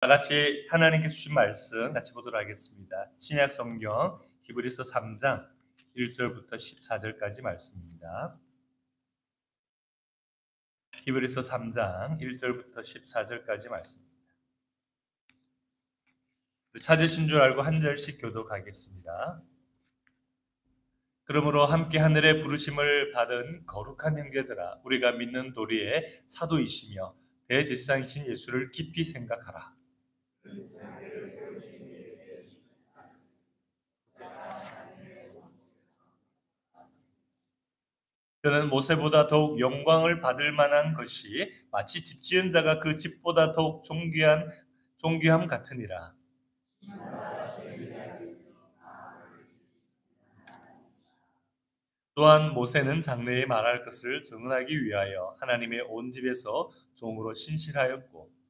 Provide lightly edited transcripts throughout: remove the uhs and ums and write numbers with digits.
다 같이 하나님께서 주신 말씀 같이 보도록 하겠습니다. 신약 성경 히브리서 3장 1절부터 14절까지 말씀입니다. 히브리서 3장 1절부터 14절까지 말씀입니다. 찾으신 줄 알고 한 절씩 교독하겠습니다. 그러므로 함께 하늘의 부르심을 받은 거룩한 형제들아, 우리가 믿는 도리의 사도이시며 대제사장이신 예수를 깊이 생각하라. 그는 모세보다 더욱 영광을 받을 만한 것이 마치 집 지은 자가 그 집보다 더욱 존귀함 같으니라. 또한 모세는 장래에 말할 것을 증언하기 위하여 하나님의 온 집에서 종으로 신실하였고,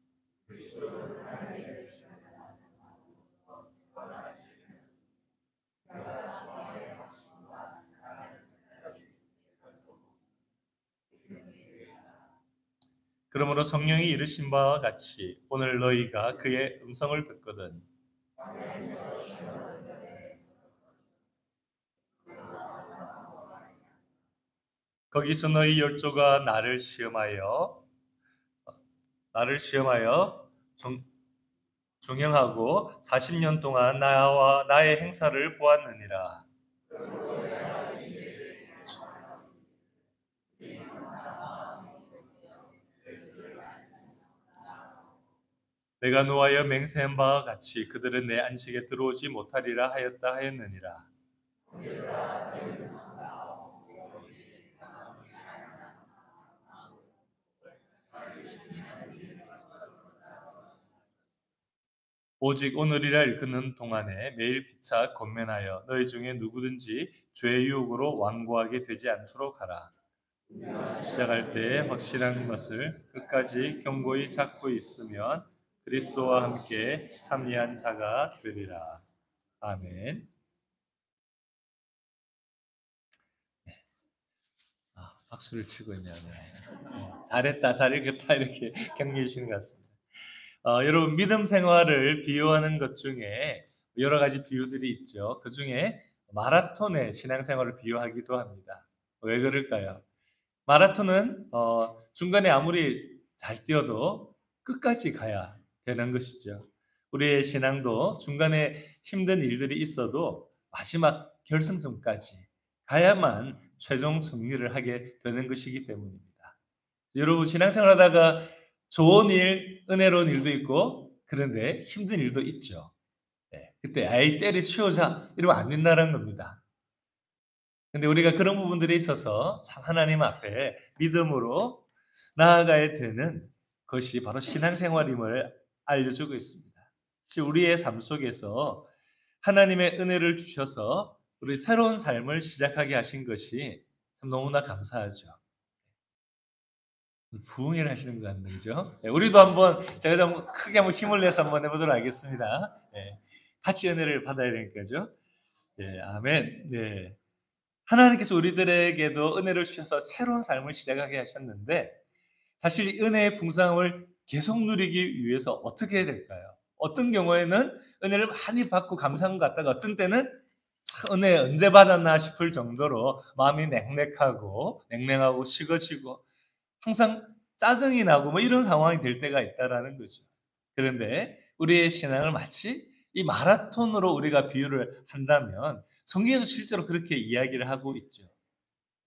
그러므로 성령이 이르신 바와 같이 오늘 너희가 그의 음성을 듣거든 거기서 너희 열조가 나를 시험하여 중형하고 40년 동안 나와 나의 행사를 보았느니라. 내가 노하여 맹세한 바와 같이 그들은 내 안식에 들어오지 못하리라 하였느니라. 오직 오늘이라 일컫는 동안에 매일 피차 권면하여 너희 중에 누구든지 죄의 유혹으로 완고하게 되지 않도록 하라. 시작할 때 확실한 것을 끝까지 견고히 잡고 있으면 그리스도와 함께 참여한 자가 되리라. 아멘. 박수를 치고 있네요. 잘했다, 잘 읽었다 이렇게 격려해 주시는 것 같습니다. 여러분, 믿음 생활을 비유하는 것 중에 여러 가지 비유들이 있죠. 그 중에 마라톤의 신앙생활을 비유하기도 합니다. 왜 그럴까요? 마라톤은 중간에 아무리 잘 뛰어도 끝까지 가야 되는 것이죠. 우리의 신앙도 중간에 힘든 일들이 있어도 마지막 결승점까지 가야만 최종 승리를 하게 되는 것이기 때문입니다. 여러분, 신앙생활 하다가 좋은 일, 은혜로운 일도 있고 그런데 힘든 일도 있죠. 그때 아이 때려치우자 이러면 안 된다는 겁니다. 근데 우리가 그런 부분들에 있어서 참 하나님 앞에 믿음으로 나아가야 되는 것이 바로 신앙생활임을 알려주고 있습니다. 우리의 삶 속에서 하나님의 은혜를 주셔서 우리 새로운 삶을 시작하게 하신 것이 참 너무나 감사하죠. 부흥회를 하시는 것 같네요, 그죠? 우리도 한번 제가 좀 크게 한번 힘을 내서 한번 해보도록 하겠습니다. 같이 은혜를 받아야 되니까죠. 아멘. 네. 하나님께서 우리들에게도 은혜를 주셔서 새로운 삶을 시작하게 하셨는데 사실 이 은혜의 풍성함을 계속 누리기 위해서 어떻게 해야 될까요? 어떤 경우에는 은혜를 많이 받고 감사한 것 같다가 어떤 때는 참 은혜 언제 받았나 싶을 정도로 마음이 냉랭하고 식어지고 항상 짜증이 나고 뭐 이런 상황이 될 때가 있다라는 거죠. 그런데 우리의 신앙을 마치 이 마라톤으로 우리가 비유를 한다면 성경에도 실제로 그렇게 이야기를 하고 있죠.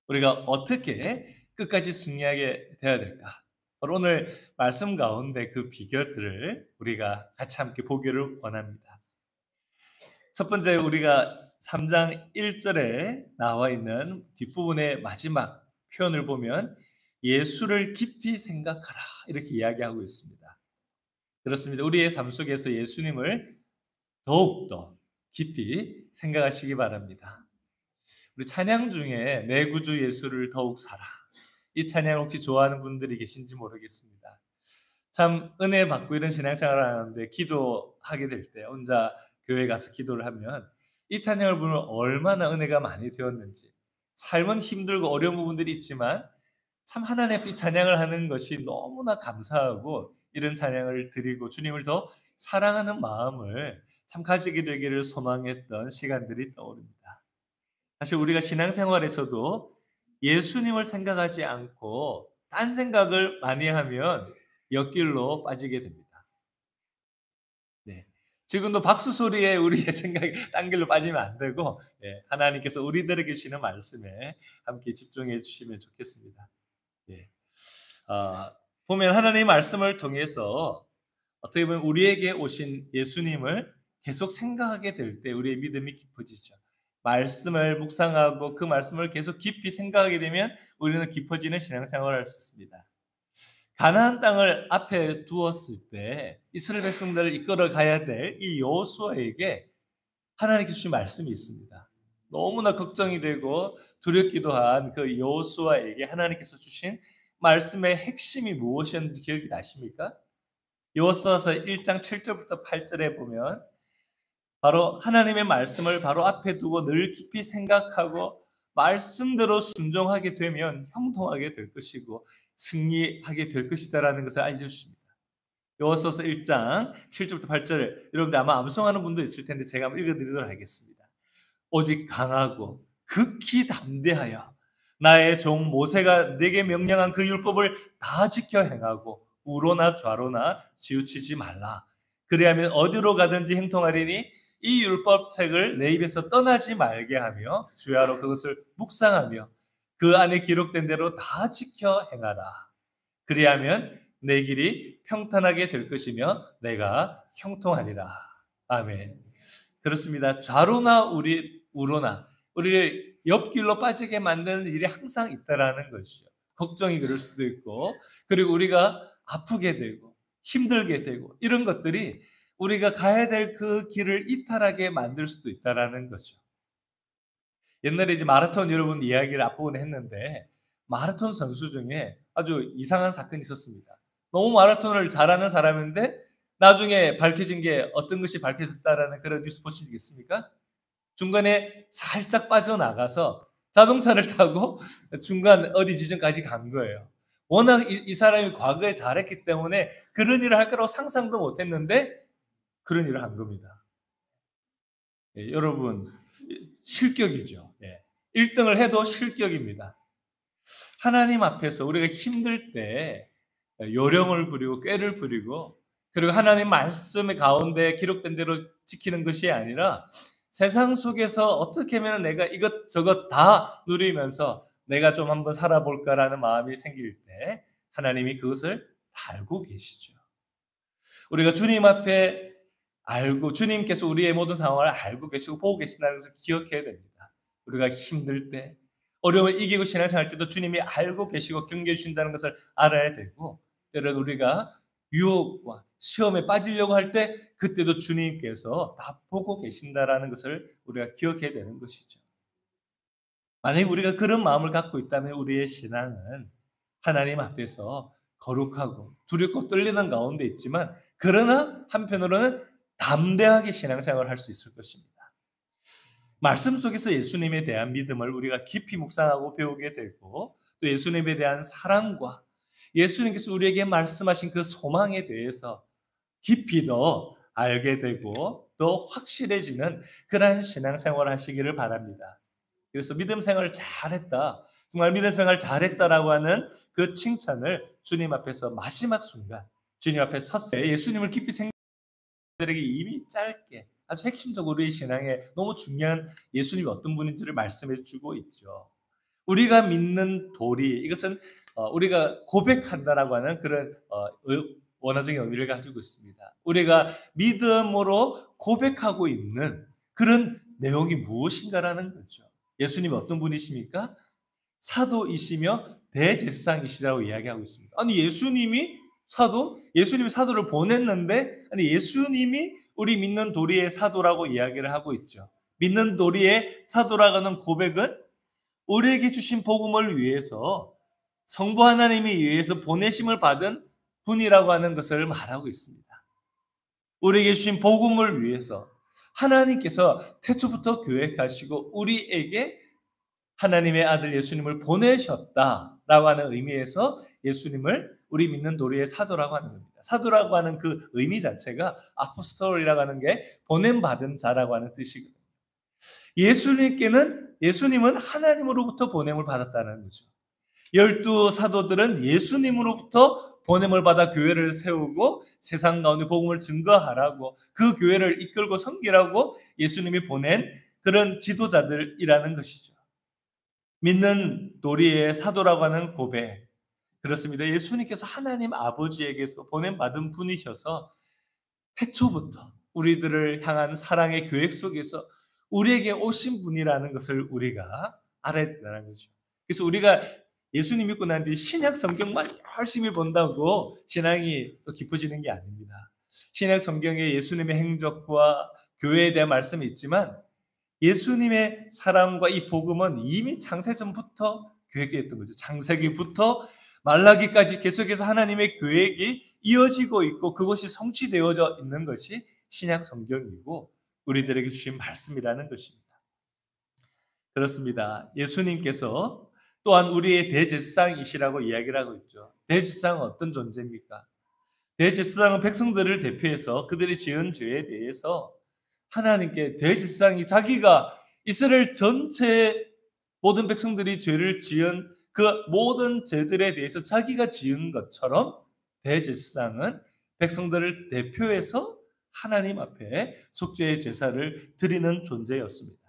우리가 어떻게 끝까지 승리하게 되어야 될까? 바로 오늘 말씀 가운데 그 비결들을 우리가 같이 함께 보기를 원합니다. 첫 번째, 우리가 3장 1절에 나와 있는 뒷부분의 마지막 표현을 보면 예수를 깊이 생각하라 이렇게 이야기하고 있습니다. 그렇습니다. 우리의 삶 속에서 예수님을 더욱더 깊이 생각하시기 바랍니다. 우리 찬양 중에 내 구주 예수를 더욱 사라, 이 찬양 혹시 좋아하는 분들이 계신지 모르겠습니다. 참 은혜 받고 이런 신앙생활을 하는데 기도하게 될 때 혼자 교회 가서 기도를 하면 이 찬양을 부르면 얼마나 은혜가 많이 되었는지, 삶은 힘들고 어려운 부분들이 있지만 참 하나님 앞에 찬양을 하는 것이 너무나 감사하고 이런 찬양을 드리고 주님을 더 사랑하는 마음을 참 가지게 되기를 소망했던 시간들이 떠오릅니다. 사실 우리가 신앙생활에서도 예수님을 생각하지 않고 딴 생각을 많이 하면 옆길로 빠지게 됩니다. 네. 지금도 박수 소리에 우리의 생각이 딴 길로 빠지면 안 되고, 하나님께서 우리들에게 주시는 말씀에 함께 집중해 주시면 좋겠습니다. 예. 보면 하나님의 말씀을 통해서 어떻게 보면 우리에게 오신 예수님을 계속 생각하게 될 때 우리의 믿음이 깊어지죠. 말씀을 묵상하고 그 말씀을 계속 깊이 생각하게 되면 우리는 깊어지는 신앙생활을 할 수 있습니다. 가나안 땅을 앞에 두었을 때 이스라엘 백성들을 이끌어 가야 될 이 여호수아에게 하나님께서 주신 말씀이 있습니다. 너무나 걱정이 되고 두렵기도 한 그 여호수아에게 하나님께서 주신 말씀의 핵심이 무엇이었는지 기억이 나십니까? 여호수아서 1장 7절부터 8절에 보면 바로 하나님의 말씀을 바로 앞에 두고 늘 깊이 생각하고 말씀대로 순종하게 되면 형통하게 될 것이고 승리하게 될 것이다라는 것을 알려주십니다. 여호수아서 1장 7절부터 8절 여러분들 아마 암송하는 분도 있을 텐데 제가 한번 읽어드리도록 하겠습니다. 오직 강하고 극히 담대하여 나의 종 모세가 내게 명령한 그 율법을 다 지켜 행하고 우로나 좌로나 치우치지 말라. 그리하면 어디로 가든지 행통하리니 이 율법책을 내 입에서 떠나지 말게 하며 주야로 그것을 묵상하며 그 안에 기록된 대로 다 지켜 행하라. 그리하면 내 길이 평탄하게 될 것이며 내가 형통하리라. 아멘. 그렇습니다. 좌로나 우로나 우리를 옆길로 빠지게 만드는 일이 항상 있다라는 것이죠. 걱정이 그럴 수도 있고 그리고 우리가 아프게 되고 힘들게 되고 이런 것들이 우리가 가야 될 그 길을 이탈하게 만들 수도 있다라는 거죠. 옛날에 이제 마라톤 여러분 이야기를 앞부분에 했는데 마라톤 선수 중에 아주 이상한 사건이 있었습니다. 너무 마라톤을 잘하는 사람인데 나중에 밝혀진 게 어떤 것이 밝혀졌다라는 그런 뉴스 보신 적 있습니까? 중간에 살짝 빠져나가서 자동차를 타고 중간 어디 지점까지 간 거예요. 워낙 이 사람이 과거에 잘했기 때문에 그런 일을 할 거라고 상상도 못했는데 그런 일을 한 겁니다. 여러분 실격이죠. 1등을 해도 실격입니다. 하나님 앞에서 우리가 힘들 때 요령을 부리고 꾀를 부리고 그리고 하나님 말씀의 가운데 기록된 대로 지키는 것이 아니라 세상 속에서 어떻게 하면 내가 이것저것 다 누리면서 내가 좀 한번 살아볼까라는 마음이 생길 때 하나님이 그것을 다 알고 계시죠. 우리가 주님 앞에 알고 주님께서 우리의 모든 상황을 알고 계시고 보고 계신다는 것을 기억해야 됩니다. 우리가 힘들 때 어려움을 이기고 신앙생활 할 때도 주님이 알고 계시고 경계해 주신다는 것을 알아야 되고 때로는 우리가 유혹과 시험에 빠지려고 할 때 그때도 주님께서 다 보고 계신다라는 것을 우리가 기억해야 되는 것이죠. 만약에 우리가 그런 마음을 갖고 있다면 우리의 신앙은 하나님 앞에서 거룩하고 두렵고 떨리는 가운데 있지만 그러나 한편으로는 담대하게 신앙생활을 할 수 있을 것입니다. 말씀 속에서 예수님에 대한 믿음을 우리가 깊이 묵상하고 배우게 되고 또 예수님에 대한 사랑과 예수님께서 우리에게 말씀하신 그 소망에 대해서 깊이 더 알게 되고 더 확실해지는 그러한 신앙생활을 하시기를 바랍니다. 그래서 믿음 생활을 잘했다. 정말 믿음 생활을 잘했다라고 하는 그 칭찬을 주님 앞에서 마지막 순간 주님 앞에 섰을 때 예수님을 깊이 생각들에게 이미 짧게 아주 핵심적으로 우리의 신앙에 너무 중요한 예수님이 어떤 분인지를 말씀해 주고 있죠. 우리가 믿는 도리 이것은 우리가 고백한다라고 하는 그런 원어적인 의미를 가지고 있습니다. 우리가 믿음으로 고백하고 있는 그런 내용이 무엇인가라는 거죠. 예수님이 어떤 분이십니까? 사도이시며 대제사장이시라고 이야기하고 있습니다. 아니 예수님이 사도를 보냈는데 아니 예수님이 우리 믿는 도리의 사도라고 이야기를 하고 있죠. 믿는 도리의 사도라고 하는 고백은 우리에게 주신 복음을 위해서 성부 하나님이 위해서 보내심을 받은 분이라고 하는 것을 말하고 있습니다. 우리에게 주신 복음을 위해서 하나님께서 태초부터 계획하시고 우리에게 하나님의 아들 예수님을 보내셨다라고 하는 의미에서 예수님을 우리 믿는 도리의 사도라고 하는 겁니다. 사도라고 하는 그 의미 자체가 아포스톨이라고 하는 게 보냄받은 자라고 하는 뜻이거든요. 예수님은 하나님으로부터 보냄을 받았다는 거죠. 12 사도들은 예수님으로부터 보냄을 받아 교회를 세우고 세상 가운데 복음을 증거하라고, 그 교회를 이끌고 섬기라고 예수님이 보낸 그런 지도자들이라는 것이죠. 믿는 도리의 사도라고 하는 고백, 그렇습니다. 예수님께서 하나님 아버지에게서 보냄받은 분이셔서 태초부터 우리들을 향한 사랑의 계획 속에서 우리에게 오신 분이라는 것을 우리가 알아야 된다는 거죠. 그래서 우리가 예수님 믿고 난 뒤 신약 성경만 열심히 본다고 신앙이 또 깊어지는 게 아닙니다. 신약 성경에 예수님의 행적과 교회에 대한 말씀이 있지만 예수님의 사랑과 이 복음은 이미 창세전부터 계획되었던 거죠. 창세기부터 말라기까지 계속해서 하나님의 계획이 이어지고 있고 그것이 성취되어져 있는 것이 신약 성경이고 우리들에게 주신 말씀이라는 것입니다. 그렇습니다. 예수님께서 또한 우리의 대제사장이시라고 이야기를 하고 있죠. 대제사장은 어떤 존재입니까? 대제사장은 백성들을 대표해서 그들이 지은 죄에 대해서 하나님께, 대제사장이 자기가 이스라엘 전체 모든 백성들이 죄를 지은 그 모든 죄들에 대해서 자기가 지은 것처럼 대제사장은 백성들을 대표해서 하나님 앞에 속죄의 제사를 드리는 존재였습니다.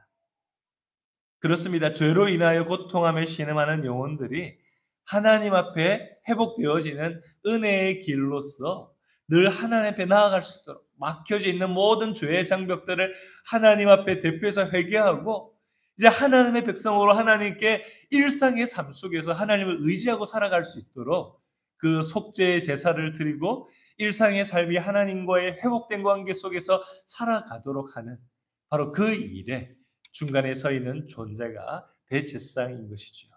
그렇습니다. 죄로 인하여 고통함에 신음하는 영혼들이 하나님 앞에 회복되어지는 은혜의 길로서 늘 하나님 앞에 나아갈 수 있도록 막혀져 있는 모든 죄의 장벽들을 하나님 앞에 대표해서 회개하고 이제 하나님의 백성으로 하나님께 일상의 삶 속에서 하나님을 의지하고 살아갈 수 있도록 그 속죄의 제사를 드리고 일상의 삶이 하나님과의 회복된 관계 속에서 살아가도록 하는 바로 그 일에 중간에 서 있는 존재가 대제사장인 것이죠.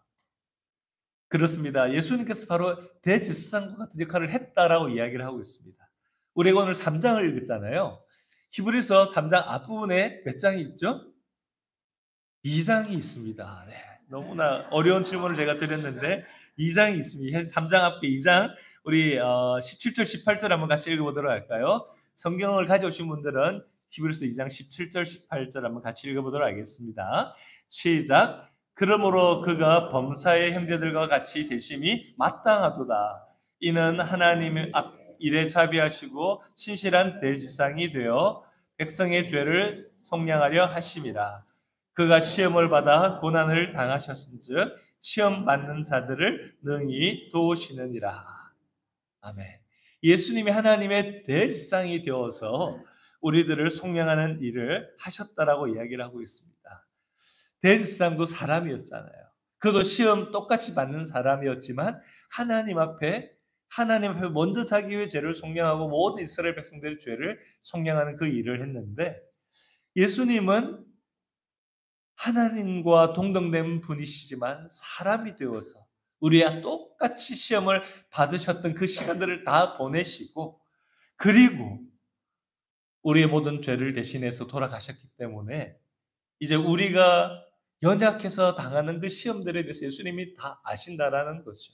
그렇습니다. 예수님께서 바로 대제사장과 같은 역할을 했다라고 이야기를 하고 있습니다. 우리가 오늘 3장을 읽었잖아요. 히브리서 3장 앞부분에 몇 장이 있죠? 2장이 있습니다. 네, 너무나 어려운 질문을 제가 드렸는데 2장이 있습니다. 3장 앞에 2장 우리 17절 18절 한번 같이 읽어보도록 할까요? 성경을 가져오신 분들은 히브리서 2장 17절 18절 한번 같이 읽어보도록 하겠습니다. 시작. 그러므로 그가 범사의 형제들과 같이 되심이 마땅하도다. 이는 하나님의 일에 자비하시고 신실한 대지상이 되어 백성의 죄를 속량하려 하심이라. 그가 시험을 받아 고난을 당하셨은즉 시험 받는 자들을 능히 도우시느니라. 아멘. 예수님이 하나님의 대지상이 되어서 우리들을 속량하는 일을 하셨다라고 이야기를 하고 있습니다. 대지상도 사람이었잖아요. 그도 시험 똑같이 받는 사람이었지만 하나님 앞에 먼저 자기의 죄를 속량하고 모든 이스라엘 백성들의 죄를 속량하는 그 일을 했는데 예수님은 하나님과 동등된 분이시지만 사람이 되어서 우리와 똑같이 시험을 받으셨던 그 시간들을 다 보내시고 그리고 우리의 모든 죄를 대신해서 돌아가셨기 때문에 이제 우리가 연약해서 당하는 그 시험들에 대해서 예수님이 다 아신다라는 거죠.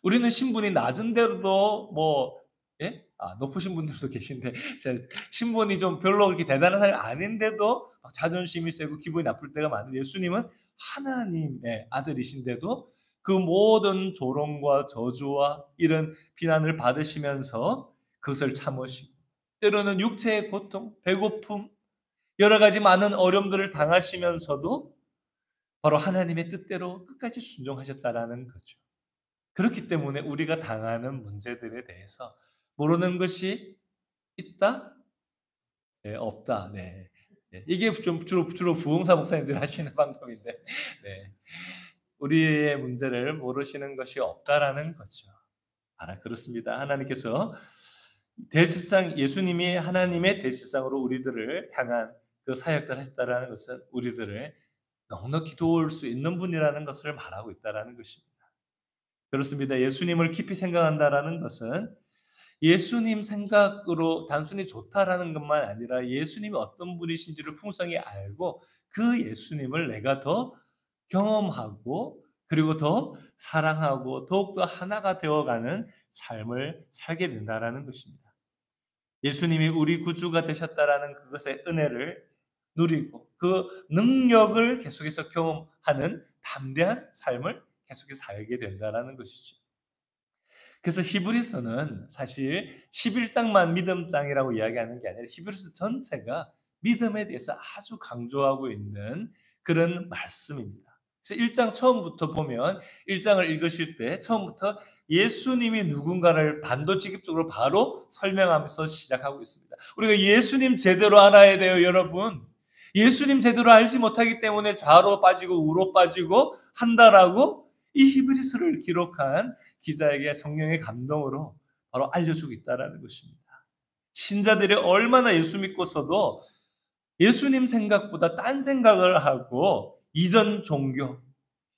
우리는 신분이 낮은데도 높으신 분들도 계신데 신분이 좀 별로 그렇게 대단한 사람이 아닌데도 자존심이 세고 기분이 나쁠 때가 많은데 예수님은 하나님의 아들이신데도 그 모든 조롱과 저주와 이런 비난을 받으시면서 그것을 참으시고 때로는 육체의 고통, 배고픔, 여러 가지 많은 어려움들을 당하시면서도 바로 하나님의 뜻대로 끝까지 순종하셨다라는 거죠. 그렇기 때문에 우리가 당하는 문제들에 대해서 모르는 것이 있다? 네, 없다. 네. 네. 이게 좀 주로 부흥사 목사님들이 하시는 방법인데, 네. 우리의 문제를 모르시는 것이 없다라는 거죠. 그렇습니다. 하나님께서 예수님이 하나님의 대제사장으로 우리들을 향한 그 사역을 하셨다라는 것은 우리들을 넉넉히 도울 수 있는 분이라는 것을 말하고 있다라는 것입니다. 그렇습니다. 예수님을 깊이 생각한다라는 것은 예수님 생각으로 단순히 좋다라는 것만 아니라 예수님이 어떤 분이신지를 풍성히 알고 그 예수님을 내가 더 경험하고 그리고 더 사랑하고 더욱더 하나가 되어가는 삶을 살게 된다라는 것입니다. 예수님이 우리 구주가 되셨다라는 그것의 은혜를 누리고 그 능력을 계속해서 경험하는 담대한 삶을 계속해서 살게 된다라는 것이죠. 그래서 히브리서는 사실 11장만 믿음장이라고 이야기하는 게 아니라 히브리서 전체가 믿음에 대해서 아주 강조하고 있는 그런 말씀입니다. 그래서 1장 처음부터 보면 1장을 읽으실 때 처음부터 예수님이 누군가를 반도직입적으로 바로 설명하면서 시작하고 있습니다. 우리가 예수님 제대로 알아야 돼요, 여러분. 예수님 제대로 알지 못하기 때문에 좌로 빠지고 우로 빠지고 한다라고 이 히브리서를 기록한 기자에게 성령의 감동으로 바로 알려주고 있다는 것입니다. 신자들이 얼마나 예수 믿고서도 예수님 생각보다 딴 생각을 하고 이전 종교,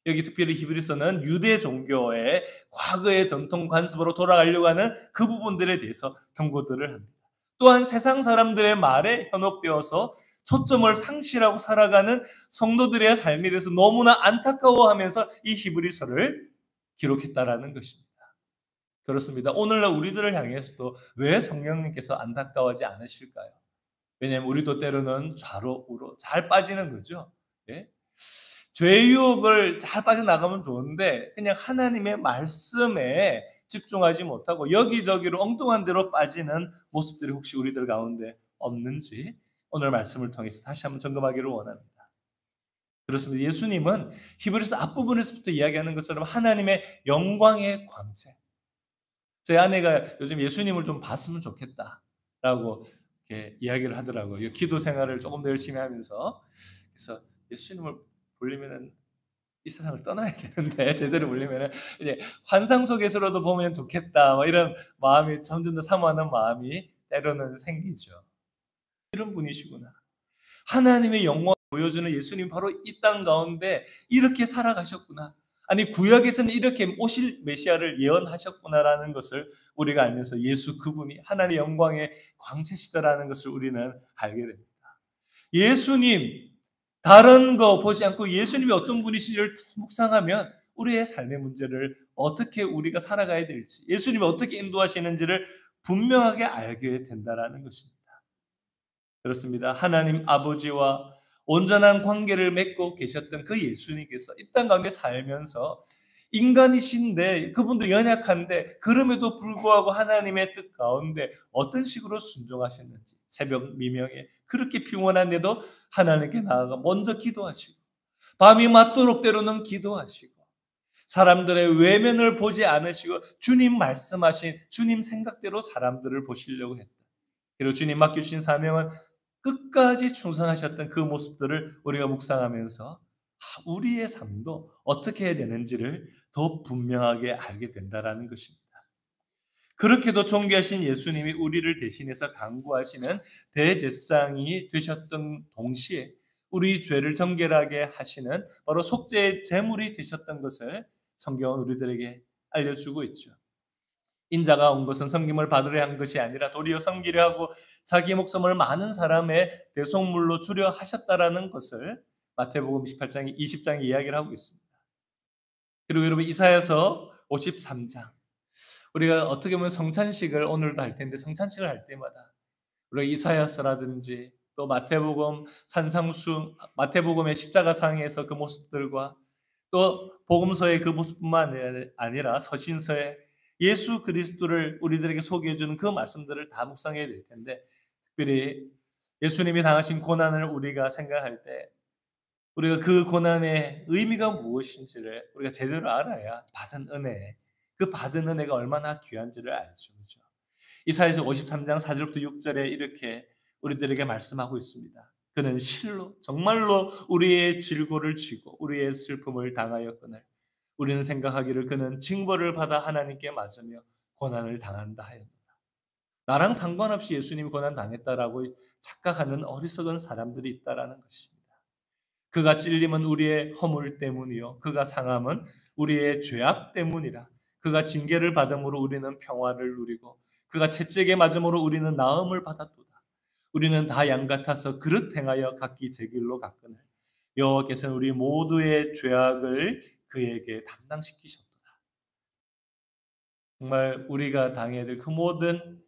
여기 특별히 히브리서는 유대 종교의 과거의 전통 관습으로 돌아가려고 하는 그 부분들에 대해서 경고들을 합니다. 또한 세상 사람들의 말에 현혹되어서 초점을 상실하고 살아가는 성도들의 삶에 대해서 너무나 안타까워하면서 이 히브리서를 기록했다라는 것입니다. 그렇습니다. 오늘날 우리들을 향해서도 왜 성령님께서 안타까워하지 않으실까요? 왜냐하면 우리도 때로는 좌로 우로 잘 빠지는 거죠. 예? 죄의 유혹을 잘 빠져나가면 좋은데 그냥 하나님의 말씀에 집중하지 못하고 여기저기로 엉뚱한 데로 빠지는 모습들이 혹시 우리들 가운데 없는지 오늘 말씀을 통해서 다시 한번 점검하기를 원합니다. 그렇습니다. 예수님은 히브리서 앞부분에서부터 이야기하는 것처럼 하나님의 영광의 광채. 제 아내가 요즘 예수님을 좀 봤으면 좋겠다라고 이렇게 이야기를 하더라고요. 기도 생활을 조금 더 열심히 하면서. 그래서 예수님을 보려면은 이 세상을 떠나야 되는데 제대로 보려면은 이제 환상 속에서라도 보면 좋겠다. 뭐 이런 마음이 점점 더 사모하는 마음이 때로는 생기죠. 이런 분이시구나. 하나님의 영광을 보여주는 예수님 바로 이 땅 가운데 이렇게 살아가셨구나. 아니 구약에서는 이렇게 오실 메시아를 예언하셨구나라는 것을 우리가 알면서 예수 그분이 하나님의 영광의 광채시다라는 것을 우리는 알게 됩니다. 예수님 다른 거 보지 않고 예수님이 어떤 분이신지를 묵상하면 우리의 삶의 문제를 어떻게 우리가 살아가야 될지 예수님이 어떻게 인도하시는지를 분명하게 알게 된다라는 것입니다. 그렇습니다. 하나님 아버지와 온전한 관계를 맺고 계셨던 그 예수님께서 이 땅 가운데 살면서 인간이신데 그분도 연약한데 그럼에도 불구하고 하나님의 뜻 가운데 어떤 식으로 순종하셨는지 새벽 미명에 그렇게 피곤한데도 하나님께 나아가 먼저 기도하시고 밤이 맞도록 때로는 기도하시고 사람들의 외면을 보지 않으시고 주님 말씀하신 주님 생각대로 사람들을 보시려고 했다. 그리고 주님 맡겨주신 사명은 끝까지 충성하셨던 그 모습들을 우리가 묵상하면서 우리의 삶도 어떻게 해야 되는지를 더 분명하게 알게 된다는 것입니다. 그렇게도 존귀하신 예수님이 우리를 대신해서 강구하시는 대제사장이 되셨던 동시에 우리 죄를 정결하게 하시는 바로 속죄의 제물이 되셨던 것을 성경은 우리들에게 알려주고 있죠. 인자가 온 것은 섬김을 받으려 한 것이 아니라 도리어 섬기려 하고 자기 목숨을 많은 사람의 대속물로 주려 하셨다라는 것을 마태복음 28장 20장에 이야기를 하고 있습니다. 그리고 여러분 이사야서 53장 우리가 어떻게 보면 성찬식을 오늘도 할 텐데 성찬식을 할 때마다 우리가 이사야서라든지 또 마태복음 산상수 마태복음의 십자가상에서 그 모습들과 또 복음서의 그 모습뿐만 아니라 서신서의 예수 그리스도를 우리들에게 소개해주는 그 말씀들을 다 묵상해야 될 텐데 특별히 예수님이 당하신 고난을 우리가 생각할 때 우리가 그 고난의 의미가 무엇인지를 우리가 제대로 알아야 받은 은혜, 그 받은 은혜가 얼마나 귀한지를 알죠. 그렇죠? 이사야서 53장 4절부터 6절에 이렇게 우리들에게 말씀하고 있습니다. 그는 실로 정말로 우리의 질고를 지고 우리의 슬픔을 당하였거늘 우리는 생각하기를 그는 징벌을 받아 하나님께 맞으며 고난을 당한다 하였다. 나랑 상관없이 예수님이 고난 당했다라고 착각하는 어리석은 사람들이 있다라는 것입니다. 그가 찔림은 우리의 허물 때문이요 그가 상함은 우리의 죄악 때문이라. 그가 징계를 받음으로 우리는 평화를 누리고 그가 채찍에 맞음으로 우리는 나음을 받았도다. 우리는 다 양 같아서 그릇 행하여 각기 제 길로 갔거늘 여호와께서는 우리 모두의 죄악을 그에게 담당시키셨도다. 정말 우리가 당해야 될 그 모든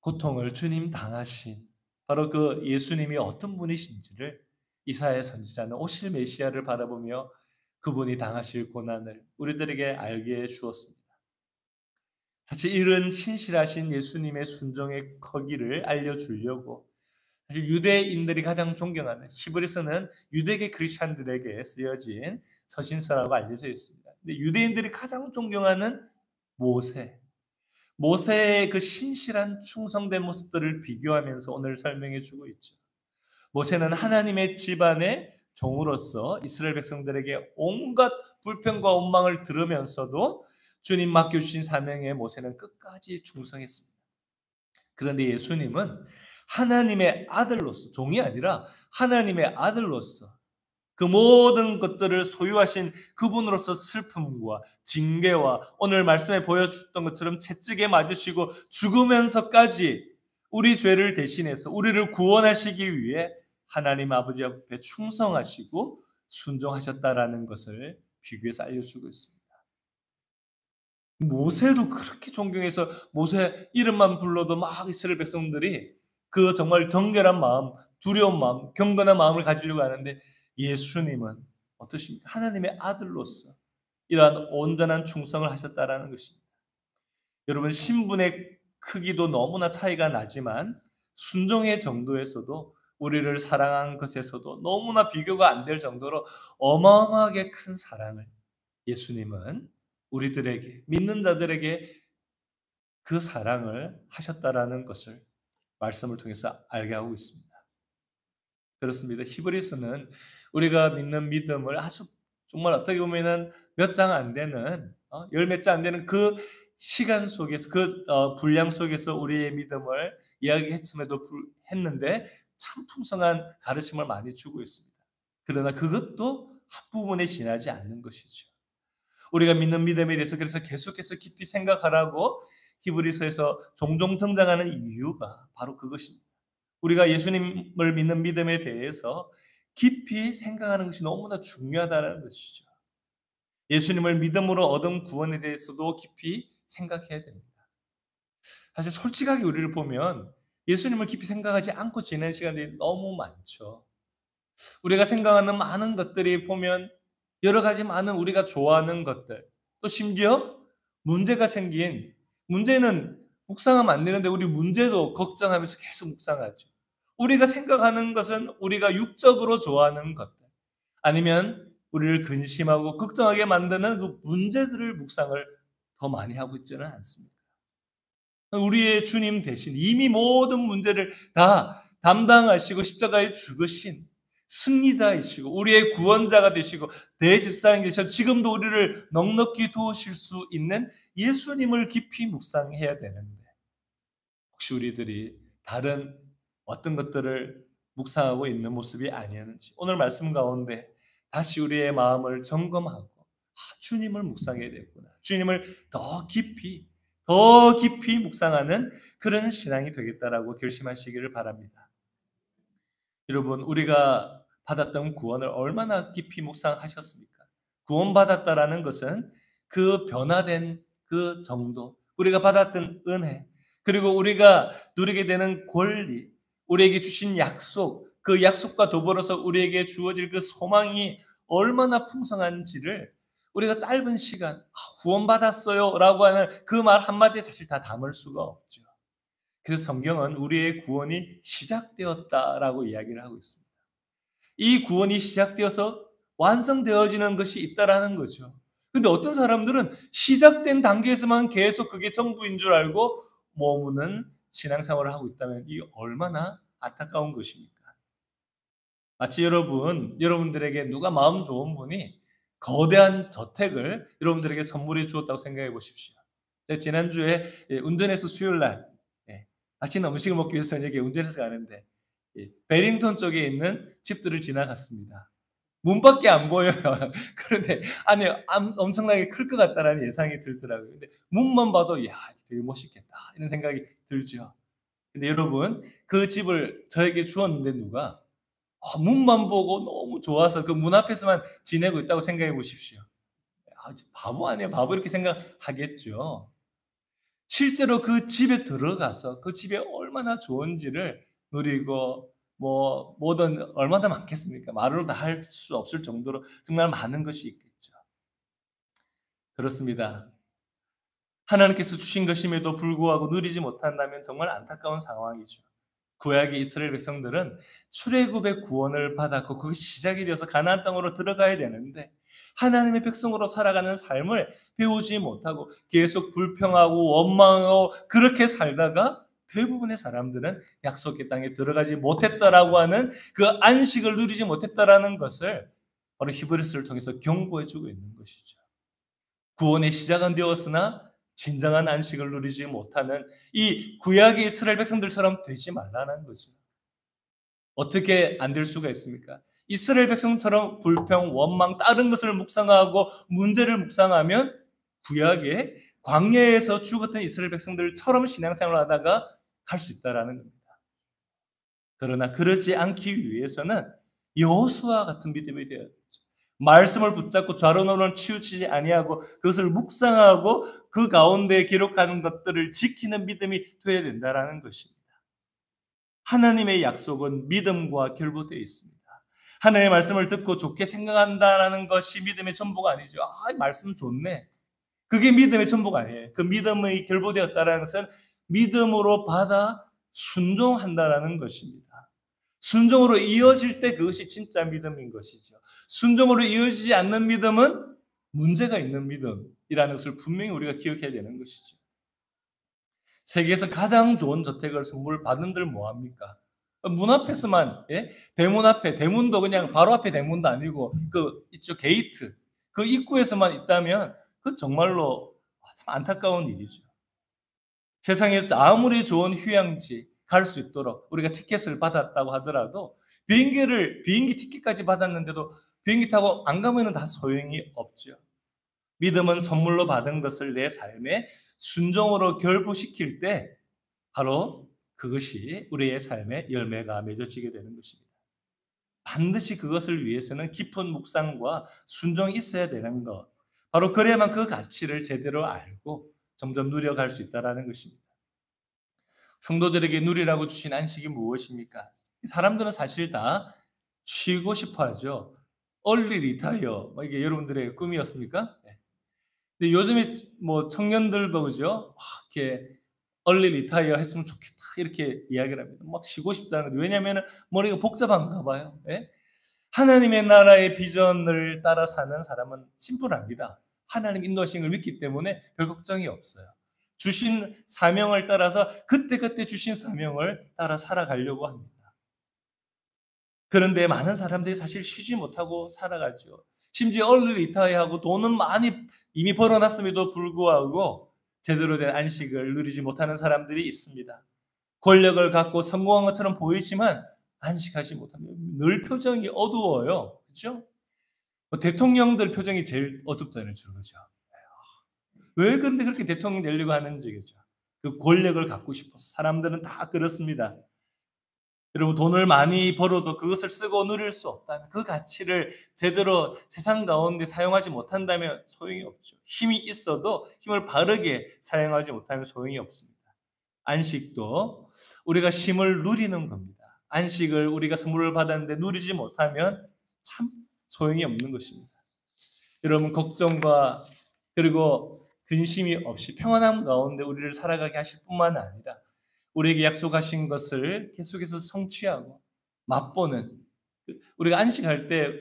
고통을 주님 당하신 바로 그 예수님이 어떤 분이신지를 이사야 선지자는 오실 메시아를 바라보며 그분이 당하실 고난을 우리들에게 알게 해 주었습니다. 사실 이런 신실하신 예수님의 순종의 커기를 알려주려고 사실 유대인들이 가장 존경하는 히브리서는 유대계 크리스천들에게 쓰여진 서신서라고 알려져 있습니다. 근데 유대인들이 가장 존경하는 모세, 모세의 그 신실한 충성된 모습들을 비교하면서 오늘 설명해 주고 있죠. 모세는 하나님의 집안의 종으로서 이스라엘 백성들에게 온갖 불평과 원망을 들으면서도 주님 맡겨주신 사명에 모세는 끝까지 충성했습니다. 그런데 예수님은 하나님의 아들로서 종이 아니라 하나님의 아들로서 그 모든 것들을 소유하신 그분으로서 슬픔과 징계와 오늘 말씀에 보여줬던 것처럼 채찍에 맞으시고 죽으면서까지 우리 죄를 대신해서 우리를 구원하시기 위해 하나님 아버지 앞에 충성하시고 순종하셨다라는 것을 비교해서 알려주고 있습니다. 모세도 그렇게 존경해서 모세 이름만 불러도 막 이스라엘 백성들이 그 정말 정결한 마음, 두려운 마음, 경건한 마음을 가지려고 하는데 예수님은 어떠십니까? 하나님의 아들로서 이러한 온전한 충성을 하셨다라는 것입니다. 여러분 신분의 크기도 너무나 차이가 나지만 순종의 정도에서도 우리를 사랑한 것에서도 너무나 비교가 안 될 정도로 어마어마하게 큰 사랑을 예수님은 우리들에게 믿는 자들에게 그 사랑을 하셨다라는 것을 말씀을 통해서 알게 하고 있습니다. 그렇습니다. 히브리서는 우리가 믿는 믿음을 아주 정말 어떻게 보면은 몇 장 안 되는 열 몇 장 안 되는 그 시간 속에서 그 분량 속에서 우리의 믿음을 했는데 참 풍성한 가르침을 많이 주고 있습니다. 그러나 그것도 한 부분에 지나지 않는 것이죠. 우리가 믿는 믿음에 대해서 그래서 계속해서 깊이 생각하라고 히브리서에서 종종 등장하는 이유가 바로 그것입니다. 우리가 예수님을 믿는 믿음에 대해서 깊이 생각하는 것이 너무나 중요하다는 것이죠. 예수님을 믿음으로 얻은 구원에 대해서도 깊이 생각해야 됩니다. 사실 솔직하게 우리를 보면 예수님을 깊이 생각하지 않고 지내는 시간들이 너무 많죠. 우리가 생각하는 많은 것들이 보면 여러 가지 많은 우리가 좋아하는 것들, 또 심지어 문제가 생긴 문제는 묵상하면 안 되는데 우리 문제도 걱정하면서 계속 묵상하죠. 우리가 생각하는 것은 우리가 육적으로 좋아하는 것들, 아니면 우리를 근심하고 걱정하게 만드는 그 문제들을 묵상을 더 많이 하고 있지는 않습니다. 우리의 주님 대신 이미 모든 문제를 다 담당하시고 십자가에 죽으신 승리자이시고 우리의 구원자가 되시고 대제사장이 되셔서 지금도 우리를 넉넉히 도우실 수 있는 예수님을 깊이 묵상해야 되는데 혹시 우리들이 다른 어떤 것들을 묵상하고 있는 모습이 아니었는지 오늘 말씀 가운데 다시 우리의 마음을 점검하고 주님을 묵상해야 되겠구나. 주님을 더 깊이 묵상하는 그런 신앙이 되겠다라고 결심하시기를 바랍니다. 여러분 우리가 받았던 구원을 얼마나 깊이 묵상하셨습니까? 구원받았다라는 것은 그 변화된 그 정도, 우리가 받았던 은혜, 그리고 우리가 누리게 되는 권리, 우리에게 주신 약속, 그 약속과 더불어서 우리에게 주어질 그 소망이 얼마나 풍성한지를 우리가 짧은 시간 구원받았어요 라고 하는 그 말 한마디에 사실 다 담을 수가 없죠. 그래서 성경은 우리의 구원이 시작되었다라고 이야기를 하고 있습니다. 이 구원이 시작되어서 완성되어지는 것이 있다라는 거죠. 근데 어떤 사람들은 시작된 단계에서만 계속 그게 전부인 줄 알고 머무는 신앙생활을 하고 있다면 이 얼마나 안타까운 것입니까? 마치 여러분들에게 누가 마음 좋은 분이 거대한 저택을 여러분들에게 선물해 주었다고 생각해 보십시오. 제가 지난주에 운전해서 수요일 날 맛있는 음식을 먹기 위해서 저녁에 운전해서 가는데 베링턴 쪽에 있는 집들을 지나갔습니다. 문밖에 안 보여요. 그런데 안에 엄청나게 클 것 같다라는 예상이 들더라고요. 근데 문만 봐도 야 되게 멋있겠다 이런 생각이 들죠. 근데 여러분 그 집을 저에게 주었는데 누가 문만 보고 너무 좋아서 그 문 앞에서만 지내고 있다고 생각해 보십시오. 바보 아니에요. 바보 이렇게 생각하겠죠. 실제로 그 집에 들어가서 그 집에 얼마나 좋은지를 누리고 뭐든 얼마나 많겠습니까? 말로 다 할 수 없을 정도로 정말 많은 것이 있겠죠. 그렇습니다. 하나님께서 주신 것임에도 불구하고 누리지 못한다면 정말 안타까운 상황이죠. 구약의 이스라엘 백성들은 출애굽의 구원을 받았고 그것이 시작이 되어서 가나안 땅으로 들어가야 되는데 하나님의 백성으로 살아가는 삶을 배우지 못하고 계속 불평하고 원망하고 그렇게 살다가 대부분의 사람들은 약속의 땅에 들어가지 못했다라고 하는 그 안식을 누리지 못했다라는 것을 바로 히브리서를 통해서 경고해 주고 있는 것이죠. 구원의 시작은 되었으나 진정한 안식을 누리지 못하는 이 구약의 이스라엘 백성들처럼 되지 말라는 거죠. 어떻게 안 될 수가 있습니까? 이스라엘 백성처럼 불평, 원망, 다른 것을 묵상하고 문제를 묵상하면 구약의 광야에서 죽었던 이스라엘 백성들처럼 신앙생활을 하다가 갈 수 있다라는 겁니다. 그러나 그러지 않기 위해서는 여호수아 같은 믿음이 되어야 되죠. 말씀을 붙잡고 좌로우로는 치우치지 아니하고 그것을 묵상하고 그 가운데 기록하는 것들을 지키는 믿음이 되어야 된다라는 것입니다. 하나님의 약속은 믿음과 결부되어 있습니다. 하나님의 말씀을 듣고 좋게 생각한다라는 것이 믿음의 전부가 아니죠. 말씀 좋네. 그게 믿음의 전부가 아니에요. 그 믿음의 결부되었다라는 것은 믿음으로 받아 순종한다라는 것입니다. 순종으로 이어질 때 그것이 진짜 믿음인 것이죠. 순종으로 이어지지 않는 믿음은 문제가 있는 믿음이라는 것을 분명히 우리가 기억해야 되는 것이죠. 세계에서 가장 좋은 저택을 선물 받은들 뭐합니까? 문 앞에서만, 예? 대문 앞에, 대문도 그냥 바로 앞에 대문도 아니고 그 이쪽 게이트, 그 입구에서만 있다면 그 정말로 참 안타까운 일이죠. 세상에서 아무리 좋은 휴양지 갈 수 있도록 우리가 티켓을 받았다고 하더라도 비행기 티켓까지 받았는데도 비행기 타고 안 가면은 다 소용이 없죠. 믿음은 선물로 받은 것을 내 삶에 순종으로 결부시킬 때 바로 그것이 우리의 삶에 열매가 맺어지게 되는 것입니다. 반드시 그것을 위해서는 깊은 묵상과 순종이 있어야 되는 것. 바로 그래야만 그 가치를 제대로 알고 점점 누려갈 수 있다는 것입니다. 성도들에게 누리라고 주신 안식이 무엇입니까? 사람들은 사실 다 쉬고 싶어 하죠. 얼리 리타이어, 이게 여러분들의 꿈이었습니까? 네. 근데 요즘에 청년들도 그죠? 이렇게 얼리 리타이어 했으면 좋겠다 이렇게 이야기를 합니다. 막 쉬고 싶다는 거죠. 왜냐하면 머리가 복잡한가 봐요. 예? 하나님의 나라의 비전을 따라 사는 사람은 심플합니다. 하나님 인도하심을 믿기 때문에 별 걱정이 없어요. 주신 사명을 따라서 그때그때 주신 사명을 따라 살아가려고 합니다. 그런데 많은 사람들이 사실 쉬지 못하고 살아가죠. 심지어 얼리 리타이어하고 돈은 많이 이미 벌어놨음에도 불구하고 제대로 된 안식을 누리지 못하는 사람들이 있습니다. 권력을 갖고 성공한 것처럼 보이지만 안식하지 못하면 늘 표정이 어두워요. 그렇죠? 대통령들 표정이 제일 어둡잖아요, 그렇죠? 왜 근데 그렇게 대통령 되려고 하는지 그죠? 그 권력을 갖고 싶어서 사람들은 다 그렇습니다. 여러분 돈을 많이 벌어도 그것을 쓰고 누릴 수 없다면 그 가치를 제대로 세상 가운데 사용하지 못한다면 소용이 없죠. 힘이 있어도 힘을 바르게 사용하지 못하면 소용이 없습니다. 안식도 우리가 쉼을 누리는 겁니다. 안식을 우리가 선물을 받았는데 누리지 못하면 참 소용이 없는 것입니다. 여러분 걱정과 그리고 근심이 없이 평안함 가운데 우리를 살아가게 하실 뿐만 아니라 우리에게 약속하신 것을 계속해서 성취하고 맛보는 우리가 안식할 때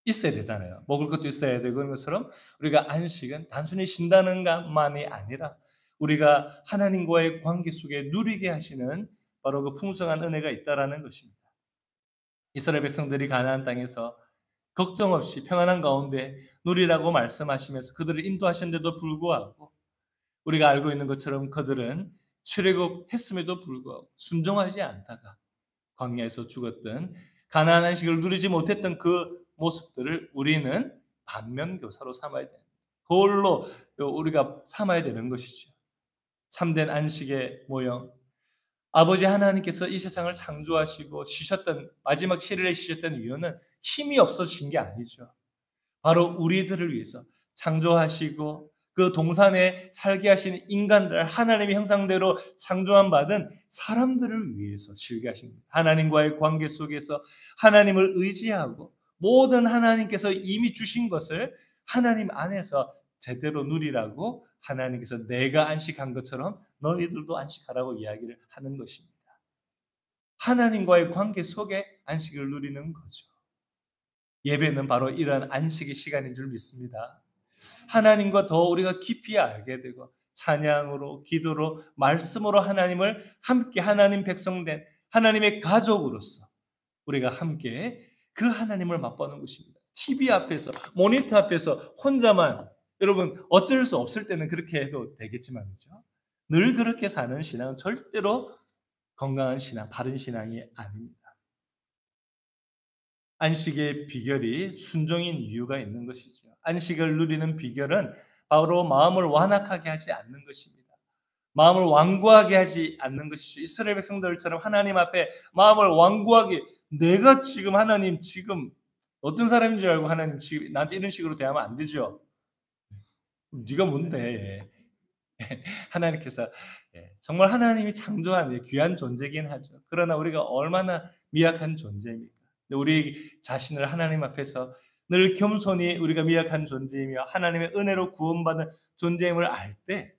있어야 되잖아요. 먹을 것도 있어야 되고 그런 것처럼 우리가 안식은 단순히 쉰다는 것만이 아니라 우리가 하나님과의 관계 속에 누리게 하시는 바로 그 풍성한 은혜가 있다라는 것입니다. 이스라엘 백성들이 가나안 땅에서 걱정 없이 평안한 가운데 누리라고 말씀하시면서 그들을 인도하셨는데도 불구하고 우리가 알고 있는 것처럼 그들은 출애굽했음에도 불구하고 순종하지 않다가 광야에서 죽었던 가나안 안식을 누리지 못했던 그 모습들을 우리는 반면교사로 삼아야 됩니다. 그걸로 우리가 삼아야 되는 것이죠. 참된 안식의 모형. 아버지 하나님께서 이 세상을 창조하시고 쉬셨던 마지막 7일에 쉬셨던 이유는 힘이 없어진 게 아니죠. 바로 우리들을 위해서 창조하시고 그 동산에 살게 하신 인간들, 하나님의 형상대로 창조한 받은 사람들을 위해서 지으게 하십니다. 하나님과의 관계 속에서 하나님을 의지하고 모든 하나님께서 이미 주신 것을 하나님 안에서 제대로 누리라고 하나님께서 내가 안식한 것처럼 너희들도 안식하라고 이야기를 하는 것입니다. 하나님과의 관계 속에 안식을 누리는 거죠. 예배는 바로 이러한 안식의 시간인 줄 믿습니다. 하나님과 더 우리가 깊이 알게 되고 찬양으로, 기도로, 말씀으로 하나님을 함께 하나님 백성된 하나님의 가족으로서 우리가 함께 그 하나님을 맛보는 것입니다. TV 앞에서, 모니터 앞에서 혼자만 여러분 어쩔 수 없을 때는 그렇게 해도 되겠지만요. 늘 그렇게 사는 신앙은 절대로 건강한 신앙, 바른 신앙이 아닙니다. 안식의 비결이 순종인 이유가 있는 것이죠. 안식을 누리는 비결은 바로 마음을 완악하게 하지 않는 것입니다. 마음을 완고하게 하지 않는 것이죠. 이스라엘 백성들처럼 하나님 앞에 마음을 완고하게 내가 지금 하나님 지금 어떤 사람인 줄 알고 하나님 지금 나한테 이런 식으로 대하면 안 되죠. 네가 뭔데? 하나님께서 정말 하나님이 창조한 귀한 존재긴 하죠. 그러나 우리가 얼마나 미약한 존재입니까? 우리 자신을 하나님 앞에서 늘 겸손히 우리가 미약한 존재이며 하나님의 은혜로 구원받은 존재임을 알 때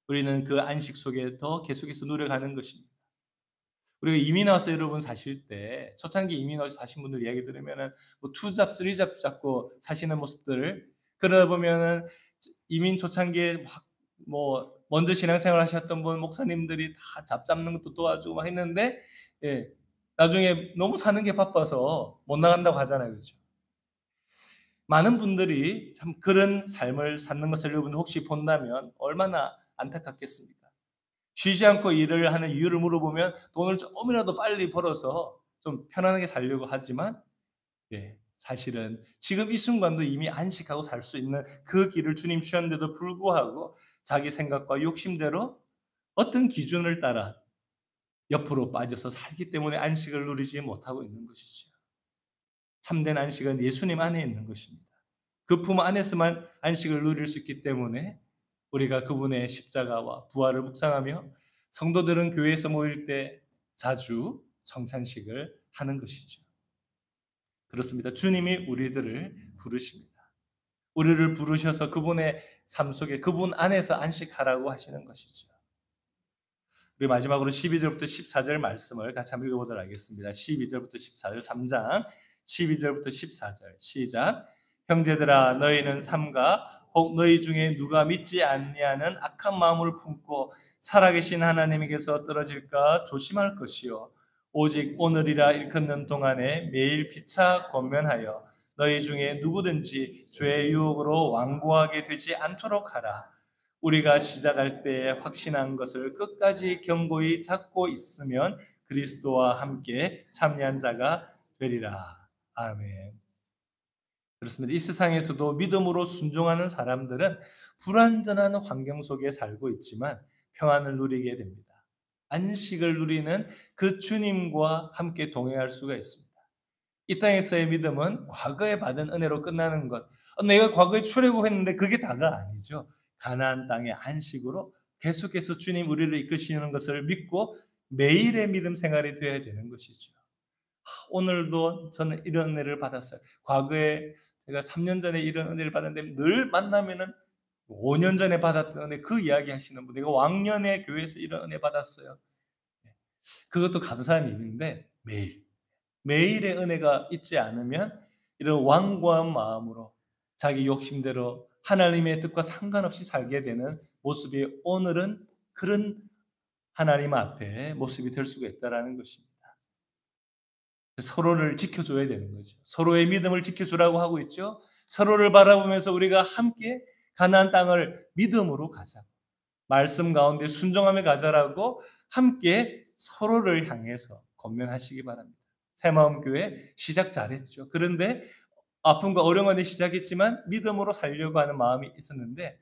우리는 그 안식 속에 더 계속해서 노력하는 것입니다. 우리가 이민 와서 여러분 사실 때 초창기 이민 와서 사신 분들 이야기 들으면은 뭐 투잡, 쓰리잡 잡고 사시는 모습들을 그러다 보면은 이민 초창기에 막 뭐 먼저 신앙생활 하셨던 분 목사님들이 다 잡 잡는 것도 도와주고 막 했는데 나중에 너무 사는 게 바빠서 못 나간다고 하잖아요. 그렇죠? 많은 분들이 참 그런 삶을 사는 것을 여러분 혹시 본다면 얼마나 안타깝겠습니까? 쉬지 않고 일을 하는 이유를 물어보면 돈을 조금이라도 빨리 벌어서 좀 편안하게 살려고 하지만 사실은 지금 이 순간도 이미 안식하고 살 수 있는 그 길을 주님 주셨는데도 불구하고 자기 생각과 욕심대로 어떤 기준을 따라 옆으로 빠져서 살기 때문에 안식을 누리지 못하고 있는 것이죠. 참된 안식은 예수님 안에 있는 것입니다. 그 품 안에서만 안식을 누릴 수 있기 때문에 우리가 그분의 십자가와 부활을 묵상하며 성도들은 교회에서 모일 때 자주 성찬식을 하는 것이죠. 그렇습니다. 주님이 우리들을 부르십니다. 우리를 부르셔서 그분의 삶 속에 그분 안에서 안식하라고 하시는 것이죠. 우리 마지막으로 12절부터 14절 말씀을 같이 한번 읽어보도록 하겠습니다. 12절부터 14절 3장 12절부터 14절 시작. 형제들아 너희는 삼가 혹 너희 중에 누가 믿지 않냐는 악한 마음을 품고 살아계신 하나님에게서 떨어질까 조심할 것이요 오직 오늘이라 일컫는 동안에 매일 피차 권면하여 너희 중에 누구든지 죄의 유혹으로 완고하게 되지 않도록 하라. 우리가 시작할 때 확신한 것을 끝까지 견고히 잡고 있으면 그리스도와 함께 참여한 자가 되리라. 아멘. 그렇습니다. 이 세상에서도 믿음으로 순종하는 사람들은 불완전한 환경 속에 살고 있지만 평안을 누리게 됩니다. 안식을 누리는 그 주님과 함께 동행할 수가 있습니다. 이 땅에서의 믿음은 과거에 받은 은혜로 끝나는 것. 내가 과거에 출애굽했는데 그게 다가 아니죠. 가나안 땅의 안식으로 계속해서 주님 우리를 이끄시는 것을 믿고 매일의 믿음 생활이 되어야 되는 것이죠. 오늘도 저는 이런 은혜를 받았어요. 과거에 제가 3년 전에 이런 은혜를 받았는데 늘 만나면은 5년 전에 받았던 은혜 그 이야기 하시는 분, 내가 왕년에 교회에서 이런 은혜 받았어요. 그것도 감사한 일인데 매일의 은혜가 있지 않으면 이런 완고한 마음으로 자기 욕심대로 하나님의 뜻과 상관없이 살게 되는 모습이 오늘은 그런 하나님 앞에 모습이 될 수가 있다는 것입니다. 서로를 지켜줘야 되는 거죠. 서로의 믿음을 지켜주라고 하고 있죠. 서로를 바라보면서 우리가 함께 가나안 땅을 믿음으로 가자. 말씀 가운데 순종하며 가자라고 함께 서로를 향해서 권면하시기 바랍니다. 새마음교회 시작 잘했죠. 그런데 아픔과 어려움에 시작했지만 믿음으로 살려고 하는 마음이 있었는데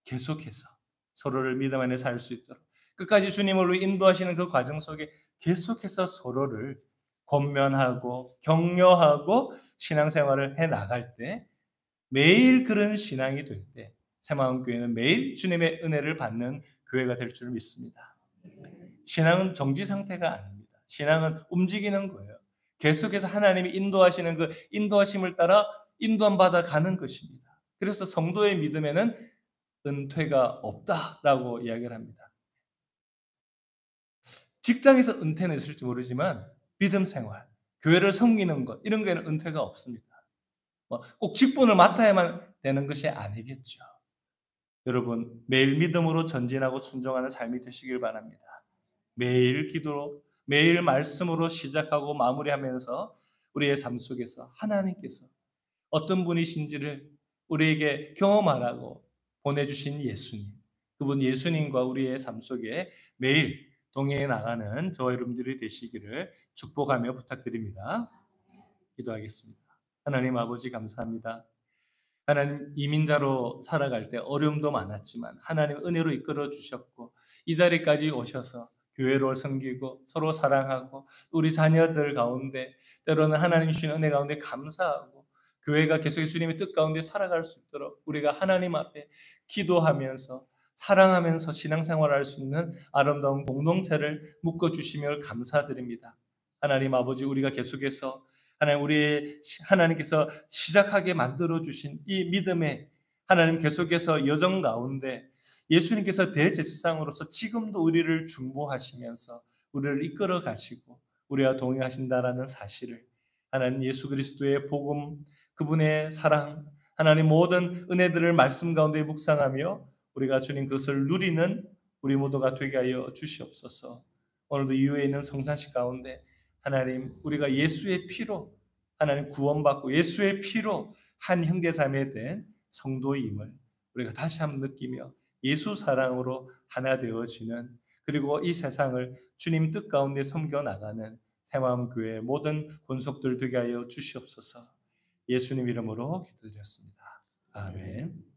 계속해서 서로를 믿음 안에 살 수 있도록 끝까지 주님으로 인도하시는 그 과정 속에 계속해서 서로를 권면하고 격려하고 신앙생활을 해 나갈 때, 매일 그런 신앙이 될 때 새마음교회는 매일 주님의 은혜를 받는 교회가 될 줄 믿습니다. 신앙은 정지 상태가 아닙니다. 신앙은 움직이는 거예요. 계속해서 하나님이 인도하시는 그 인도하심을 따라 인도함 받아 가는 것입니다. 그래서 성도의 믿음에는 은퇴가 없다라고 이야기를 합니다. 직장에서 은퇴는 있을지 모르지만 믿음 생활, 교회를 섬기는 것, 이런 거에는 은퇴가 없습니다. 꼭 직분을 맡아야만 되는 것이 아니겠죠. 여러분, 매일 믿음으로 전진하고 순종하는 삶이 되시길 바랍니다. 매일 기도로, 매일 말씀으로 시작하고 마무리하면서 우리의 삶 속에서 하나님께서 어떤 분이신지를 우리에게 경험하라고 보내주신 예수님, 그분 예수님과 우리의 삶 속에 매일 동행해 나가는 저와 여러분들이 되시기를 축복하며 부탁드립니다. 기도하겠습니다. 하나님 아버지 감사합니다. 하나님, 이민자로 살아갈 때 어려움도 많았지만 하나님 은혜로 이끌어 주셨고, 이 자리까지 오셔서 교회로 섬기고 서로 사랑하고 우리 자녀들 가운데 때로는 하나님 주신 은혜 가운데 감사하고 교회가 계속 주님의 뜻 가운데 살아갈 수 있도록 우리가 하나님 앞에 기도하면서 사랑하면서 신앙생활할 수 있는 아름다운 공동체를 묶어주시며 감사드립니다. 하나님 아버지, 우리가 계속해서 하나님께서 시작하게 만들어 주신 이 믿음에 하나님 계속해서 여정 가운데 예수님께서 대제사장으로서 지금도 우리를 중보하시면서 우리를 이끌어 가시고 우리와 동행하신다라는 사실을, 하나님 예수 그리스도의 복음, 그분의 사랑, 하나님 모든 은혜들을 말씀 가운데 묵상하며 우리가 주님 그것을 누리는 우리 모두가 되게 하여 주시옵소서. 오늘도 이후에 있는 성찬식 가운데 하나님, 우리가 예수의 피로 하나님 구원받고 예수의 피로 한 형제자매 된 성도임을 우리가 다시 한번 느끼며 예수 사랑으로 하나 되어지는, 그리고 이 세상을 주님 뜻 가운데 섬겨 나가는 새마음교회 모든 권속들 되게 하여 주시옵소서. 예수님 이름으로 기도드렸습니다. 아멘.